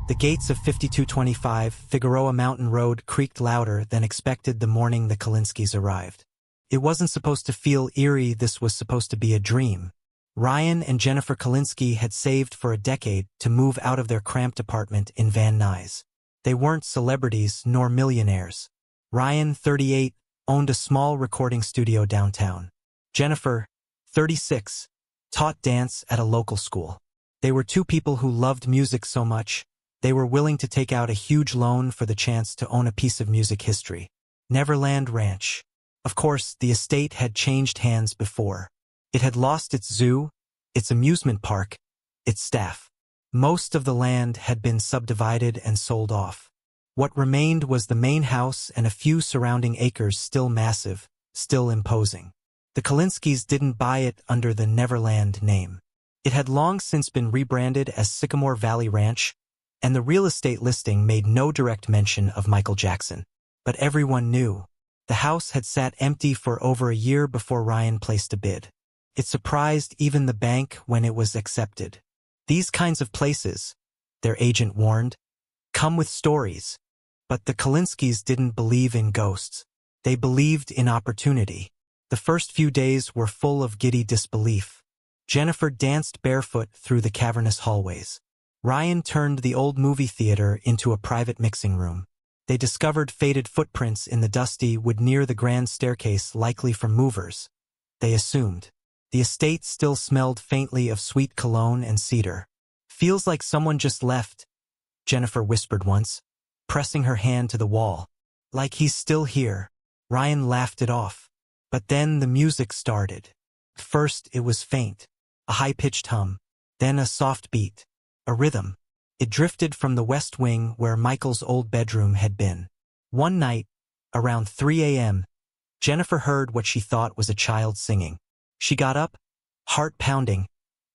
The gates of 5225 Figueroa Mountain Road creaked louder than expected the morning the Kalinskis arrived. It wasn't supposed to feel eerie, this was supposed to be a dream. Ryan and Jennifer Kalinski had saved for a decade to move out of their cramped apartment in Van Nuys. They weren't celebrities nor millionaires. Ryan, 38, owned a small recording studio downtown. Jennifer, 36, taught dance at a local school. They were two people who loved music so much, they were willing to take out a huge loan for the chance to own a piece of music history. Neverland Ranch. Of course, the estate had changed hands before. It had lost its zoo, its amusement park, its staff. Most of the land had been subdivided and sold off. What remained was the main house and a few surrounding acres, still massive, still imposing. The Kalinskis didn't buy it under the Neverland name. It had long since been rebranded as Sycamore Valley Ranch, and the real estate listing made no direct mention of Michael Jackson. But everyone knew. The house had sat empty for over a year before Ryan placed a bid. It surprised even the bank when it was accepted. These kinds of places, their agent warned, come with stories. But the Kalinskis didn't believe in ghosts. They believed in opportunity. The first few days were full of giddy disbelief. Jennifer danced barefoot through the cavernous hallways. Ryan turned the old movie theater into a private mixing room. They discovered faded footprints in the dusty wood near the grand staircase, likely from movers. They assumed. The estate still smelled faintly of sweet cologne and cedar. "Feels like someone just left," Jennifer whispered once, pressing her hand to the wall. "Like he's still here." Ryan laughed it off. But then the music started. First it was faint, a high-pitched hum, then a soft beat. A rhythm. It drifted from the west wing where Michael's old bedroom had been. One night, around 3 a.m., Jennifer heard what she thought was a child singing. She got up, heart pounding,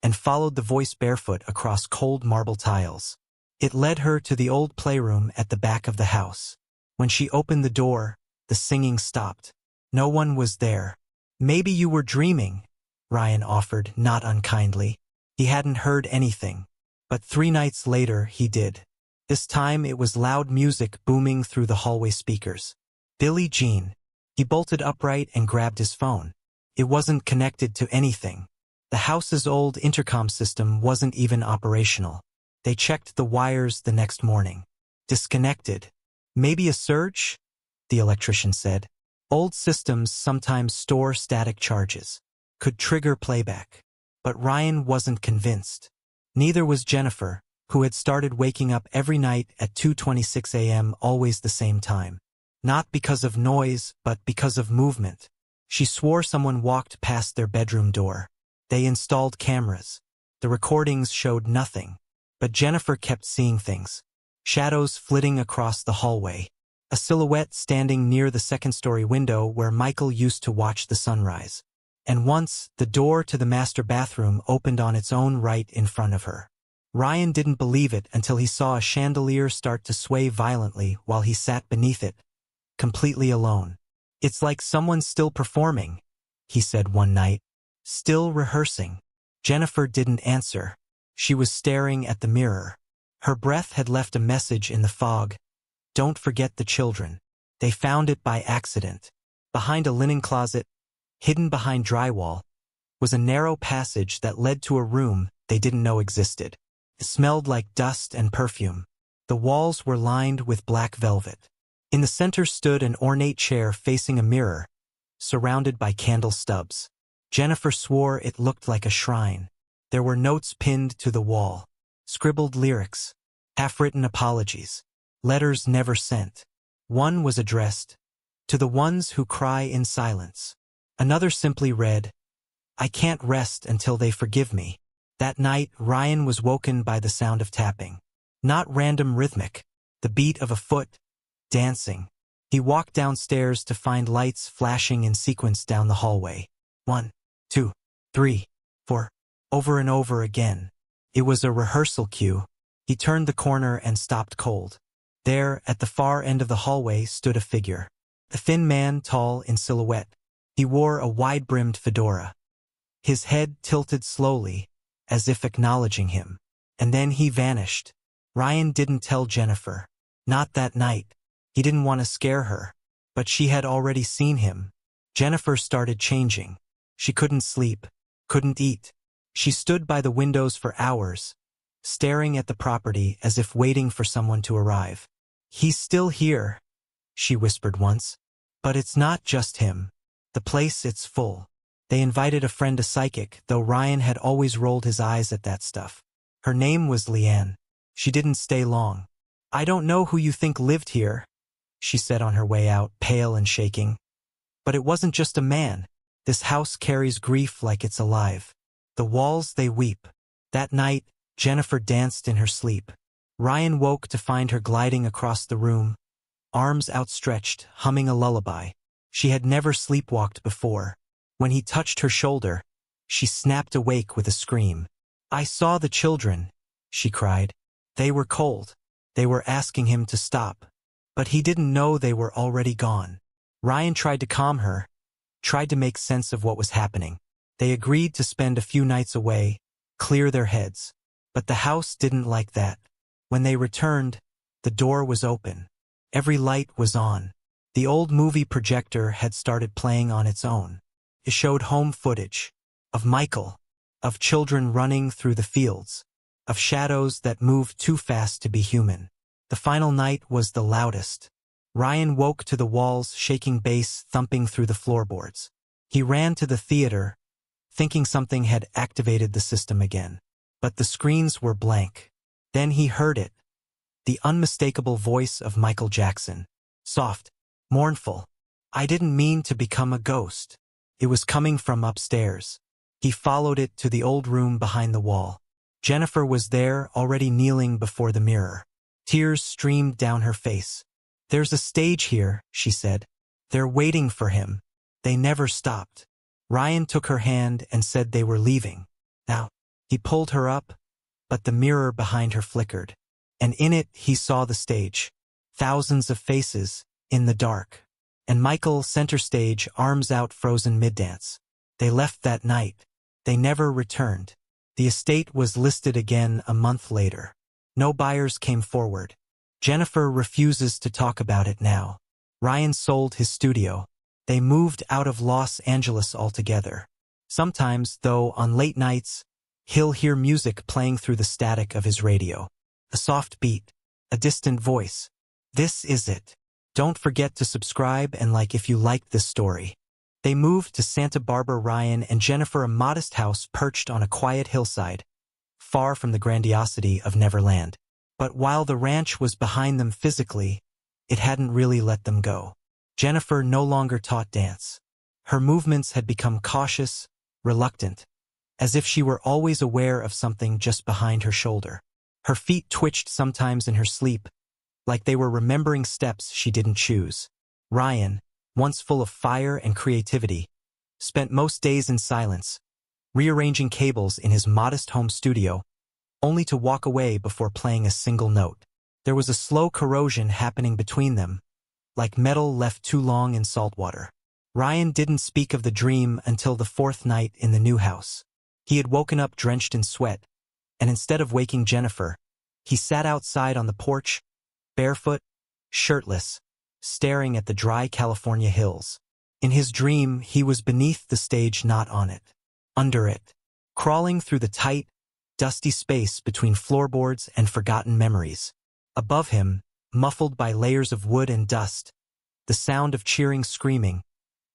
and followed the voice barefoot across cold marble tiles. It led her to the old playroom at the back of the house. When she opened the door, the singing stopped. No one was there. "Maybe you were dreaming," Ryan offered, not unkindly. He hadn't heard anything. But 3 nights later, he did. This time it was loud music booming through the hallway speakers. Billie Jean. He bolted upright and grabbed his phone. It wasn't connected to anything. The house's old intercom system wasn't even operational. They checked the wires the next morning. Disconnected. "Maybe a surge?" the electrician said. Old systems sometimes store static charges. Could trigger playback. But Ryan wasn't convinced. Neither was Jennifer, who had started waking up every night at 2:26 a.m., always the same time. Not because of noise, but because of movement. She swore someone walked past their bedroom door. They installed cameras. The recordings showed nothing. But Jennifer kept seeing things. Shadows flitting across the hallway. A silhouette standing near the second-story window where Michael used to watch the sunrise. And once, the door to the master bathroom opened on its own right in front of her. Ryan didn't believe it until he saw a chandelier start to sway violently while he sat beneath it, completely alone. "It's like someone's still performing," he said one night. "Still rehearsing." Jennifer didn't answer. She was staring at the mirror. Her breath had left a message in the fog. "Don't forget the children. They found it by accident." Behind a linen closet, hidden behind drywall, was a narrow passage that led to a room they didn't know existed. It smelled like dust and perfume. The walls were lined with black velvet. In the center stood an ornate chair facing a mirror, surrounded by candle stubs. Jennifer swore it looked like a shrine. There were notes pinned to the wall, scribbled lyrics, half-written apologies, letters never sent. One was addressed, "To the ones who cry in silence." Another simply read, "I can't rest until they forgive me." That night, Ryan was woken by the sound of tapping. Not random rhythmic, the beat of a foot, dancing. He walked downstairs to find lights flashing in sequence down the hallway. 1, 2, 3, 4, over and over again. It was a rehearsal cue. He turned the corner and stopped cold. There, at the far end of the hallway, stood a figure. A thin man, tall in silhouette. He wore a wide-brimmed fedora. His head tilted slowly, as if acknowledging him. And then he vanished. Ryan didn't tell Jennifer. Not that night. He didn't want to scare her. But she had already seen him. Jennifer started changing. She couldn't sleep, couldn't eat. She stood by the windows for hours, staring at the property as if waiting for someone to arrive. "He's still here," she whispered once. "But it's not just him. The place, it's full." They invited a friend, a psychic, though Ryan had always rolled his eyes at that stuff. Her name was Leanne. She didn't stay long. "I don't know who you think lived here," she said on her way out, pale and shaking. "But it wasn't just a man. This house carries grief like it's alive. The walls, they weep." That night, Jennifer danced in her sleep. Ryan woke to find her gliding across the room, arms outstretched, humming a lullaby. She had never sleepwalked before. When he touched her shoulder, she snapped awake with a scream. "I saw the children," she cried. "They were cold. They were asking him to stop." But he didn't know they were already gone. Ryan tried to calm her, tried to make sense of what was happening. They agreed to spend a few nights away, clear their heads. But the house didn't like that. When they returned, the door was open. Every light was on. The old movie projector had started playing on its own. It showed home footage of Michael, of children running through the fields, of shadows that moved too fast to be human. The final night was the loudest. Ryan woke to the walls, shaking, bass thumping through the floorboards. He ran to the theater, thinking something had activated the system again. But the screens were blank. Then he heard it. The unmistakable voice of Michael Jackson. Soft, mournful. "I didn't mean to become a ghost." It was coming from upstairs. He followed it to the old room behind the wall. Jennifer was there, already kneeling before the mirror. Tears streamed down her face. "There's a stage here," she said. "They're waiting for him." They never stopped. Ryan took her hand and said they were leaving. Now, he pulled her up, but the mirror behind her flickered. And in it, he saw the stage. Thousands of faces, in the dark. And Michael, center stage, arms out, frozen mid-dance. They left that night. They never returned. The estate was listed again a month later. No buyers came forward. Jennifer refuses to talk about it now. Ryan sold his studio. They moved out of Los Angeles altogether. Sometimes, though, on late nights, he'll hear music playing through the static of his radio. A soft beat, a distant voice. This is it. Don't forget to subscribe and like if you liked this story. They moved to Santa Barbara. Ryan and Jennifer, a modest house perched on a quiet hillside, far from the grandiosity of Neverland. But while the ranch was behind them physically, it hadn't really let them go. Jennifer no longer taught dance. Her movements had become cautious, reluctant, as if she were always aware of something just behind her shoulder. Her feet twitched sometimes in her sleep, like they were remembering steps she didn't choose. Ryan, once full of fire and creativity, spent most days in silence, rearranging cables in his modest home studio, only to walk away before playing a single note. There was a slow corrosion happening between them, like metal left too long in salt water. Ryan didn't speak of the dream until the fourth night in the new house. He had woken up drenched in sweat, and instead of waking Jennifer, he sat outside on the porch, barefoot, shirtless, staring at the dry California hills. In his dream, he was beneath the stage, not on it. Under it, crawling through the tight, dusty space between floorboards and forgotten memories. Above him, muffled by layers of wood and dust, the sound of cheering, screaming,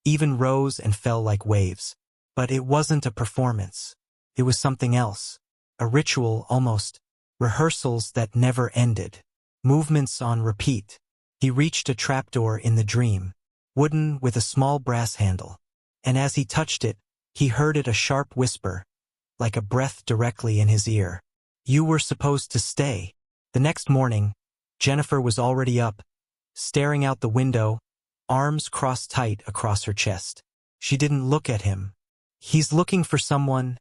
even rose and fell like waves. But it wasn't a performance. It was something else. A ritual, almost. Rehearsals that never ended. Movements on repeat. He reached a trapdoor in the dream, wooden with a small brass handle. And as he touched it, he heard it, a sharp whisper, like a breath directly in his ear. "You were supposed to stay." The next morning, Jennifer was already up, staring out the window, arms crossed tight across her chest. She didn't look at him. "He's looking for someone,"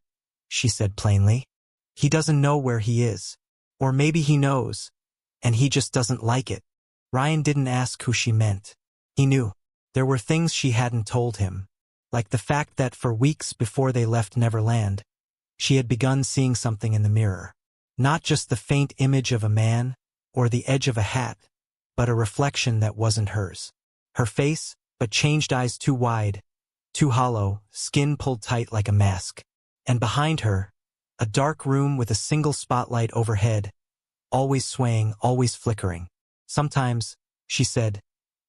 she said plainly. "He doesn't know where he is. Or maybe he knows, and he just doesn't like it." Ryan didn't ask who she meant. He knew. There were things she hadn't told him, like the fact that for weeks before they left Neverland, she had begun seeing something in the mirror. Not just the faint image of a man, or the edge of a hat, but a reflection that wasn't hers. Her face, but changed eyes too wide, too hollow, skin pulled tight like a mask. And behind her, a dark room with a single spotlight overhead, always swaying, always flickering. Sometimes, she said,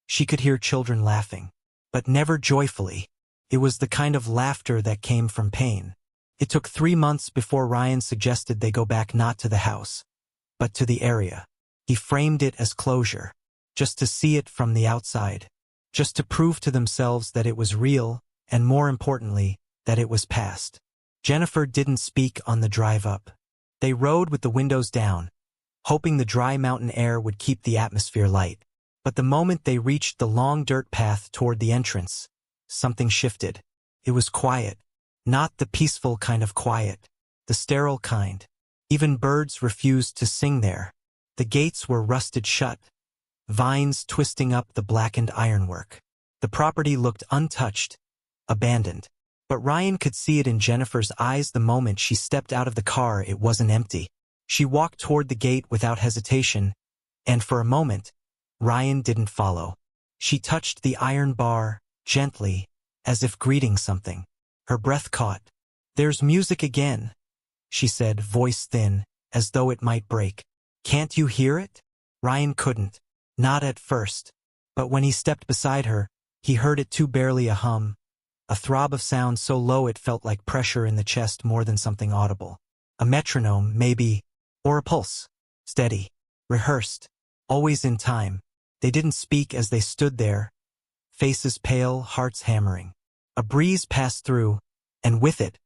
she could hear children laughing. But never joyfully. It was the kind of laughter that came from pain. It took 3 months before Ryan suggested they go back not to the house, but to the area. He framed it as closure, just to see it from the outside, just to prove to themselves that it was real, and more importantly, that it was past. Jennifer didn't speak on the drive up. They rode with the windows down, hoping the dry mountain air would keep the atmosphere light. But the moment they reached the long dirt path toward the entrance, something shifted. It was quiet. Not the peaceful kind of quiet, the sterile kind. Even birds refused to sing there. The gates were rusted shut, vines twisting up the blackened ironwork. The property looked untouched, abandoned. But Ryan could see it in Jennifer's eyes the moment she stepped out of the car. It wasn't empty. She walked toward the gate without hesitation, and for a moment, Ryan didn't follow. She touched the iron bar, gently, as if greeting something. Her breath caught. "There's music again," she said, voice thin, as though it might break. "Can't you hear it?" Ryan couldn't. Not at first. But when he stepped beside her, he heard it too, barely a hum. A throb of sound so low it felt like pressure in the chest more than something audible. A metronome, maybe, or a pulse. Steady. Rehearsed. Always in time. They didn't speak as they stood there, faces pale, hearts hammering. A breeze passed through, and with it,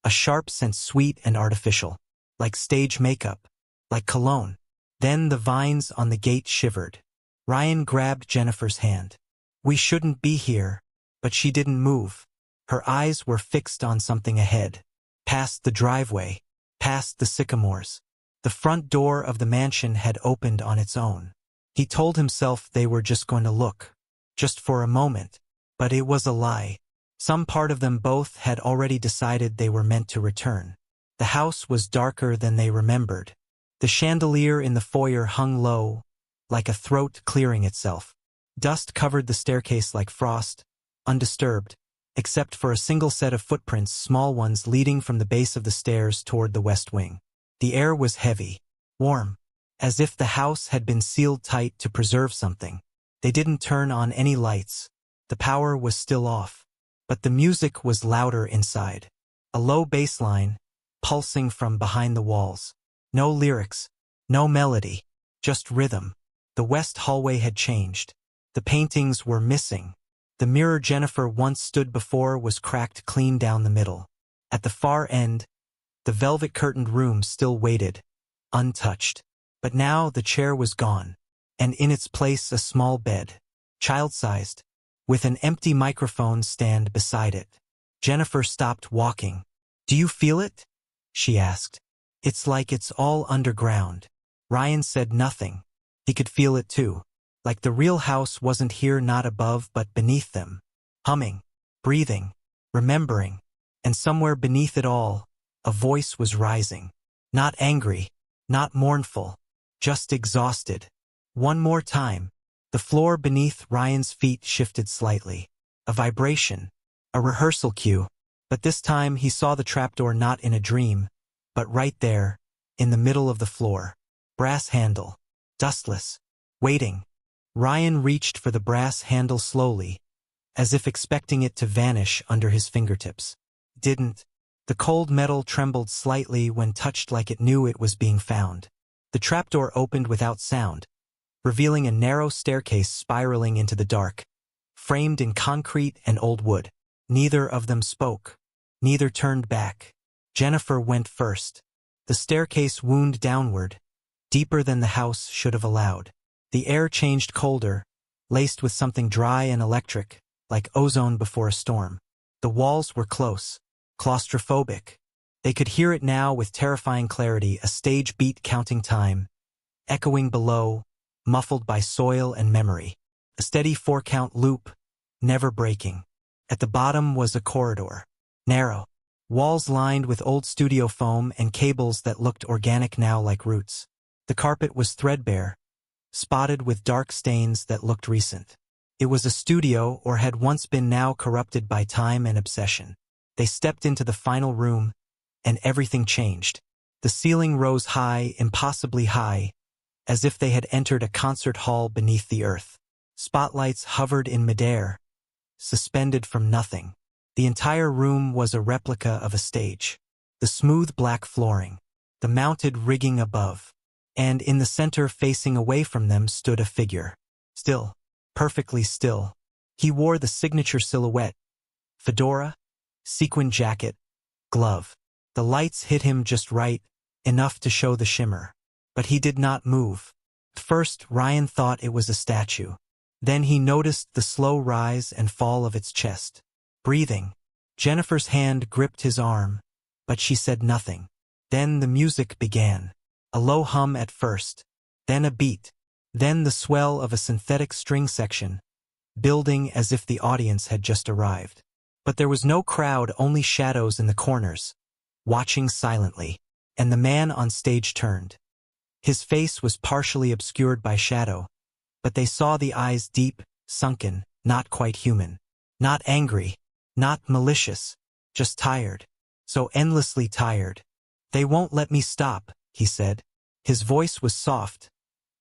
a sharp scent, sweet and artificial, like stage makeup, like cologne. Then the vines on the gate shivered. Ryan grabbed Jennifer's hand. "We shouldn't be here," but she didn't move. Her eyes were fixed on something ahead, past the driveway, past the sycamores. The front door of the mansion had opened on its own. He told himself they were just going to look, just for a moment, but it was a lie. Some part of them both had already decided they were meant to return. The house was darker than they remembered. The chandelier in the foyer hung low, like a throat clearing itself. Dust covered the staircase like frost, undisturbed, except for a single set of footprints, small ones leading from the base of the stairs toward the west wing. The air was heavy, warm, as if the house had been sealed tight to preserve something. They didn't turn on any lights. The power was still off. But the music was louder inside. A low bass line, pulsing from behind the walls. No lyrics, no melody, just rhythm. The west hallway had changed. The paintings were missing. The mirror Jennifer once stood before was cracked clean down the middle. At the far end, the velvet-curtained room still waited, untouched. But now the chair was gone, and in its place a small bed, child-sized, with an empty microphone stand beside it. Jennifer stopped walking. "Do you feel it?" she asked. "It's like it's all underground." Ryan said nothing. He could feel it too. Like the real house wasn't here, not above but beneath them. Humming, breathing, remembering. And somewhere beneath it all, a voice was rising. Not angry, not mournful, just exhausted. One more time. The floor beneath Ryan's feet shifted slightly. A vibration, a rehearsal cue. But this time he saw the trapdoor not in a dream, but right there, in the middle of the floor. Brass handle, dustless, waiting. Ryan reached for the brass handle slowly, as if expecting it to vanish under his fingertips. Didn't. The cold metal trembled slightly when touched, like it knew it was being found. The trapdoor opened without sound, revealing a narrow staircase spiraling into the dark, framed in concrete and old wood. Neither of them spoke. Neither turned back. Jennifer went first. The staircase wound downward, deeper than the house should have allowed. The air changed colder, laced with something dry and electric, like ozone before a storm. The walls were close, claustrophobic. They could hear it now with terrifying clarity, a stage beat counting time, echoing below, muffled by soil and memory. A steady 4-count loop, never breaking. At the bottom was a corridor. Narrow, walls lined with old studio foam and cables that looked organic now like roots. The carpet was threadbare, spotted with dark stains that looked recent. It was a studio or had once been, now corrupted by time and obsession. They stepped into the final room, and everything changed. The ceiling rose high, impossibly high, as if they had entered a concert hall beneath the earth. Spotlights hovered in midair, suspended from nothing. The entire room was a replica of a stage. The smooth black flooring, the mounted rigging above, and in the center facing away from them stood a figure. Still, perfectly still. He wore the signature silhouette: fedora, sequin jacket, glove. The lights hit him just right, enough to show the shimmer. But he did not move. First, Ryan thought it was a statue. Then he noticed the slow rise and fall of its chest. Breathing. Jennifer's hand gripped his arm, but she said nothing. Then the music began. A low hum at first, then a beat, then the swell of a synthetic string section, building as if the audience had just arrived. But there was no crowd, only shadows in the corners, watching silently. And the man on stage turned. His face was partially obscured by shadow, but they saw the eyes deep, sunken, not quite human. Not angry, not malicious, just tired. So endlessly tired. "They won't let me stop," he said. His voice was soft,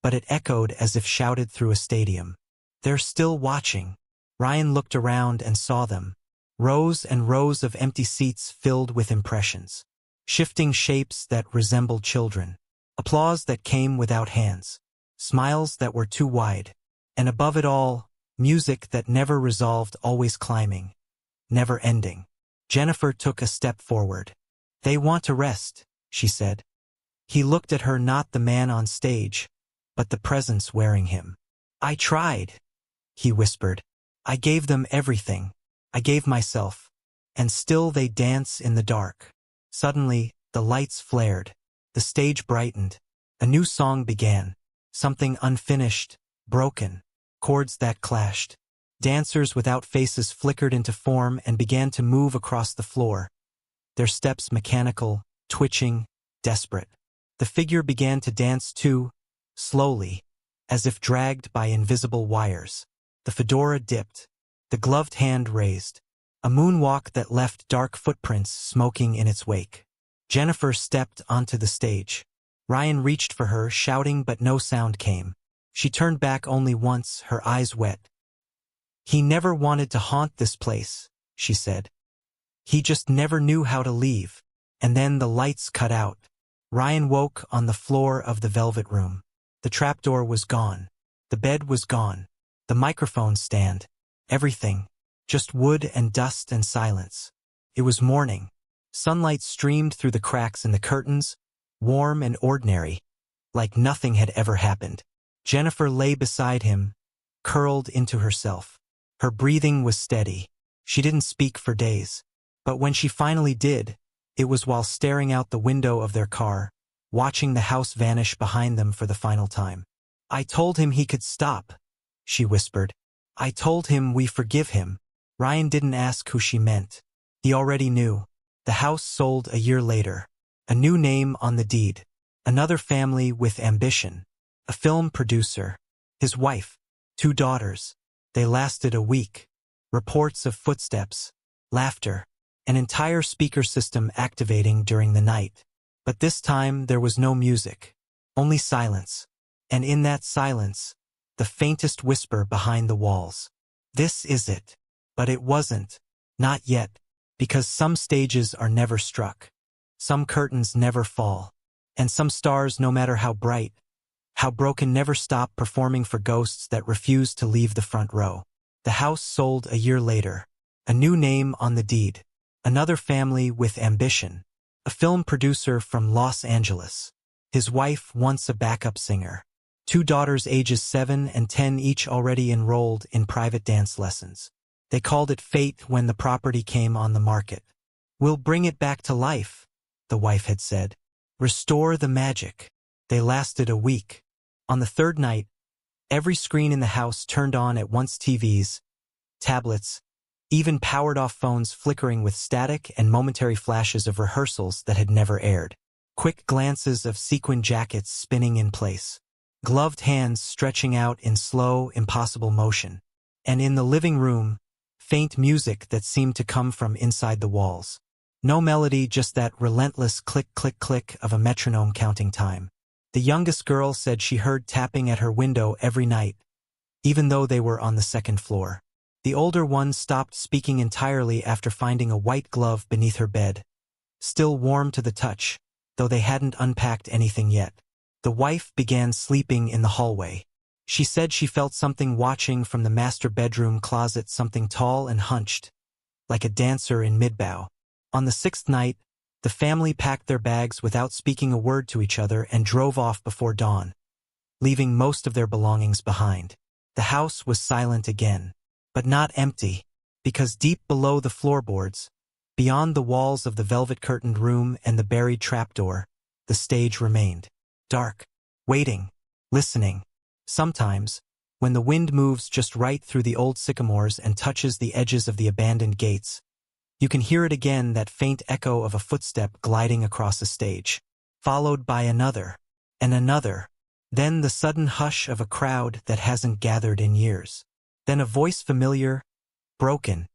but it echoed as if shouted through a stadium. "They're still watching." Ryan looked around and saw them. Rows and rows of empty seats filled with impressions. Shifting shapes that resembled children. Applause that came without hands. Smiles that were too wide. And above it all, music that never resolved, always climbing. Never ending. Jennifer took a step forward. "They want to rest," she said. He looked at her, not the man on stage, but the presence wearing him. "I tried," he whispered. "I gave them everything. I gave myself. And still they dance in the dark." Suddenly, the lights flared. The stage brightened. A new song began. Something unfinished, broken. Chords that clashed. Dancers without faces flickered into form and began to move across the floor. Their steps mechanical, twitching, desperate. The figure began to dance too, slowly, as if dragged by invisible wires. The fedora dipped. The gloved hand raised. A moonwalk that left dark footprints smoking in its wake. Jennifer stepped onto the stage. Ryan reached for her, shouting, but no sound came. She turned back only once, her eyes wet. "He never wanted to haunt this place," she said. "He just never knew how to leave." And then the lights cut out. Ryan woke on the floor of the velvet room. The trapdoor was gone. The bed was gone. The microphone stand. Everything. Just wood and dust and silence. It was morning. Sunlight streamed through the cracks in the curtains, warm and ordinary, like nothing had ever happened. Jennifer lay beside him, curled into herself. Her breathing was steady. She didn't speak for days. But when she finally did, it was while staring out the window of their car, watching the house vanish behind them for the final time. "I told him he could stop," she whispered. "I told him we forgive him." Ryan didn't ask who she meant. He already knew. The house sold a year later. A new name on the deed. Another family with ambition. A film producer. His wife. 2 daughters. They lasted a week. Reports of footsteps. Laughter. An entire speaker system activating during the night. But this time there was no music. Only silence. And in that silence, the faintest whisper behind the walls. "This is it." But it wasn't. Not yet. Because some stages are never struck. Some curtains never fall. And some stars, no matter how bright, how broken, never stop performing for ghosts that refuse to leave the front row. The house sold a year later. A new name on the deed. Another family with ambition. A film producer from Los Angeles. His wife, once a backup singer. 2 daughters ages 7 and 10, each already enrolled in private dance lessons. They called it fate when the property came on the market. "We'll bring it back to life," the wife had said. "Restore the magic." They lasted a week. On the third night, every screen in the house turned on at once: TVs, tablets, even powered-off phones flickering with static and momentary flashes of rehearsals that had never aired. Quick glances of sequin jackets spinning in place. Gloved hands stretching out in slow, impossible motion. And in the living room, faint music that seemed to come from inside the walls. No melody, just that relentless click, click, click of a metronome counting time. The youngest girl said she heard tapping at her window every night, even though they were on the second floor. The older one stopped speaking entirely after finding a white glove beneath her bed, still warm to the touch, though they hadn't unpacked anything yet. The wife began sleeping in the hallway. She said she felt something watching from the master bedroom closet, something tall and hunched, like a dancer in mid-bow. On the sixth night, the family packed their bags without speaking a word to each other and drove off before dawn, leaving most of their belongings behind. The house was silent again, but not empty, because deep below the floorboards, beyond the walls of the velvet-curtained room and the buried trapdoor, the stage remained. Dark, waiting, listening. Sometimes, when the wind moves just right through the old sycamores and touches the edges of the abandoned gates, you can hear it again, that faint echo of a footstep gliding across the stage, followed by another, and another, then the sudden hush of a crowd that hasn't gathered in years. Then a voice familiar, broken,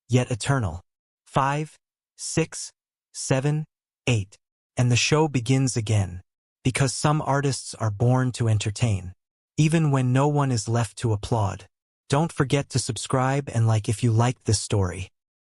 yet eternal. 5, 6, 7, 8. And the show begins again, because some artists are born to entertain, even when no one is left to applaud. Don't forget to subscribe and like if you liked this story.